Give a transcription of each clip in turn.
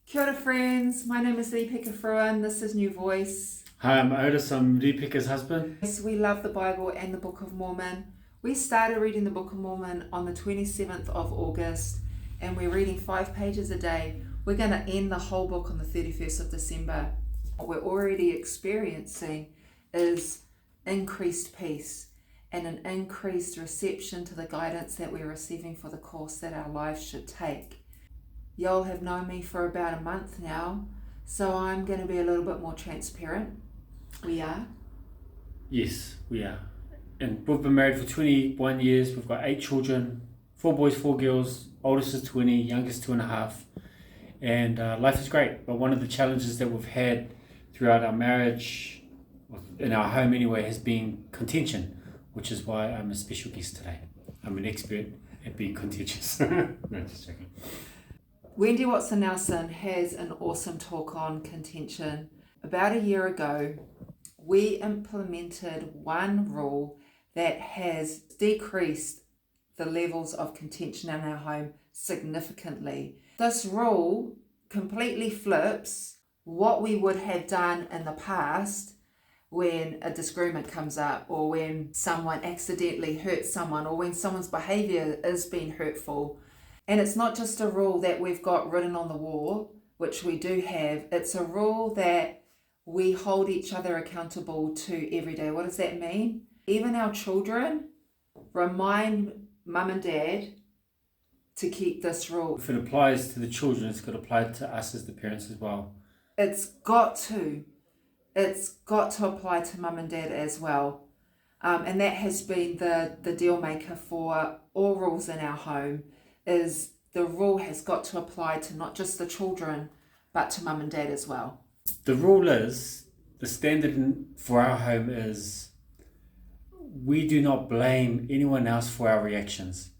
Kia ora friends, my name is Ripeka Fruean, this is New Voice. Hi, I'm Otis, I'm Ripeka's husband. Yes, we love the Bible and the Book of Mormon. We started reading the Book of Mormon on the 27th of August and we're reading 5 pages a day. We're going to end the whole book on the 31st of December. What we're already experiencing is increased peace and an increased reception to the guidance that we're receiving for the course that our lives should take. Y'all have known me for about a month now, so I'm going to be a little bit more transparent. We are. Yes, we are. And we've been married for 21 years. We've got 8 children, 4 boys, 4 girls. Oldest is 20, youngest 2.5. And life is great. But one of the challenges that we've had throughout our marriage, in our home anyway, has been contention, which is why I'm a special guest today. I'm an expert at being contentious. No, just joking. Wendy Watson-Nelson has an awesome talk on contention. About a year ago, we implemented one rule that has decreased the levels of contention in our home significantly. This rule completely flips what we would have done in the past when a disagreement comes up, or when someone accidentally hurts someone, or when someone's behavior is being hurtful. And it's not just a rule that we've got written on the wall, which we do have. It's a rule that we hold each other accountable to every day. What does that mean? Even our children remind mum and dad to keep this rule. If it applies to the children, it's got to apply to us as the parents as well. It's got to apply to mum and dad as well. And that has been the deal maker for all rules in our home. Is the rule has got to apply to not just the children, but to mum and dad as well. The rule is, the standard for our home is, we do not blame anyone else for our reactions.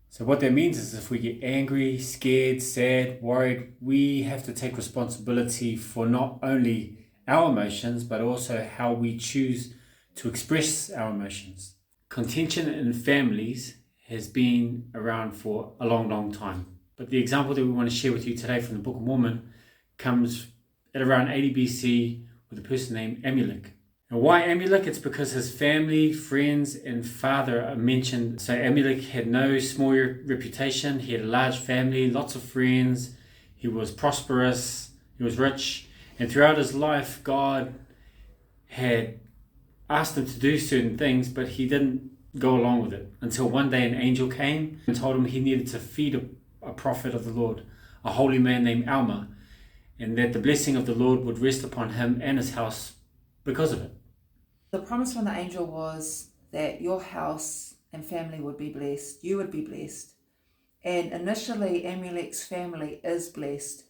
So what that means is if we get angry, scared, sad, worried, we have to take responsibility for not only our emotions, but also how we choose to express our emotions. Contention in families has been around for a long, long time. But the example that we want to share with you today from the Book of Mormon comes at around 80 BC with a person named Amulek. And why Amulek? It's because his family, friends, and father are mentioned. So Amulek had no small reputation. He had a large family, lots of friends. He was prosperous. He was rich. And throughout his life, God had asked him to do certain things, but he didn't go along with it until one day an angel came and told him he needed to feed a prophet of the Lord, a holy man named Alma, and that the blessing of the Lord would rest upon him and his house because of it. The promise from the angel was that your house and family would be blessed. You would be blessed. And initially, Amulek's family is blessed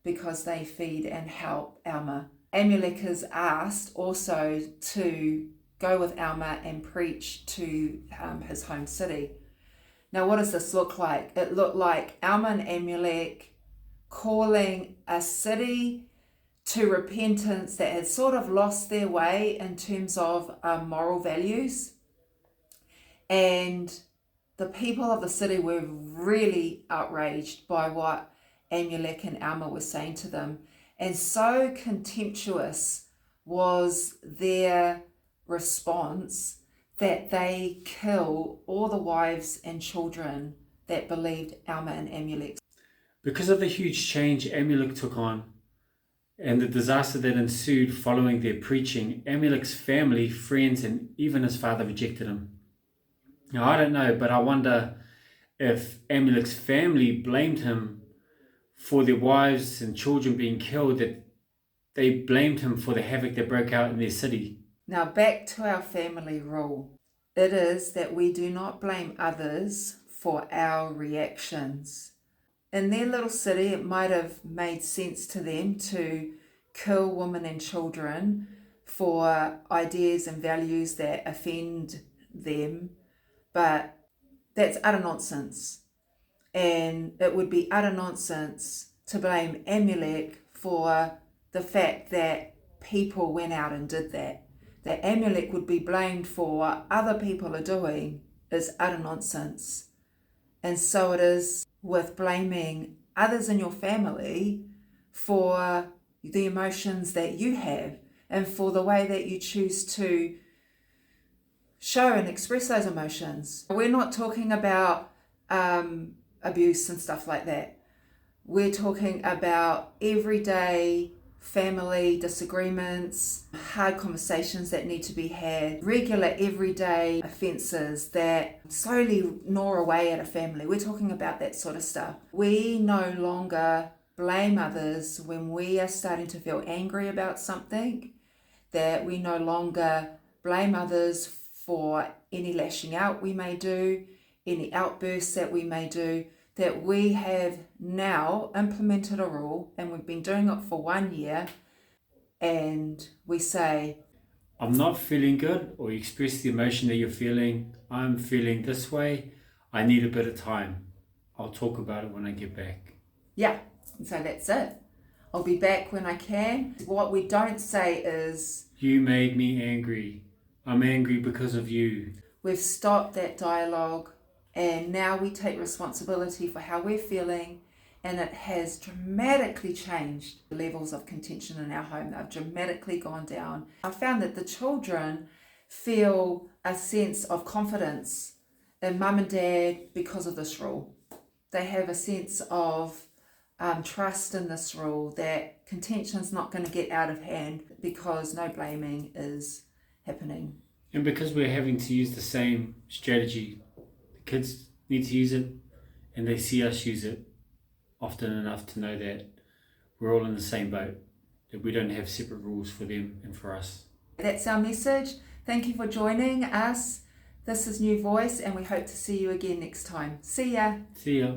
because they feed and help Alma. Amulek is asked also to go with Alma and preach to his home city. Now, what does this look like? It looked like Alma and Amulek calling a city to repentance that had sort of lost their way in terms of moral values. And the people of the city were really outraged by what Amulek and Alma were saying to them. And so contemptuous was their response that they kill all the wives and children that believed Alma and Amulek. Because of the huge change Amulek took on and the disaster that ensued following their preaching, Amulek's family, friends, and even his father rejected him. Now, I don't know, but I wonder if Amulek's family blamed him for their wives and children being killed, that they blamed him for the havoc that broke out in their city. Now, back to our family rule. It is that we do not blame others for our reactions. In their little city, it might have made sense to them to kill women and children for ideas and values that offend them, but that's utter nonsense. And it would be utter nonsense to blame Amulek for the fact that people went out and did that. That Amulek would be blamed for what other people are doing is utter nonsense. And so it is with blaming others in your family for the emotions that you have and for the way that you choose to show and express those emotions. We're not talking about abuse and stuff like that. We're talking about everyday family disagreements, hard conversations that need to be had, regular everyday offences that slowly gnaw away at a family. We're talking about that sort of stuff. We no longer blame others when we are starting to feel angry about something, that we no longer blame others for any lashing out we may do, any outbursts that we may do, that we have now implemented a rule, and we've been doing it for 1 year, and we say, I'm not feeling good, or you express the emotion that you're feeling. I'm feeling this way. I need a bit of time. I'll talk about it when I get back. yeah, and so that's it. I'll be back when I can. What we don't say is, You made me angry. I'm angry because of you. we've stopped that dialogue, and now we take responsibility for how we're feeling, and it has dramatically changed the levels of contention in our home. They've dramatically gone down. I found that the children feel a sense of confidence in mum and dad because of this rule. They have a sense of trust in this rule, that contention's not going to get out of hand because no blaming is happening. And because we're having to use the same strategy, the kids need to use it, and they see us use it often enough to know that we're all in the same boat, that we don't have separate rules for them and for us. That's our message. Thank you for joining us. This is New Voice, and we hope to see you again next time. See ya. See ya.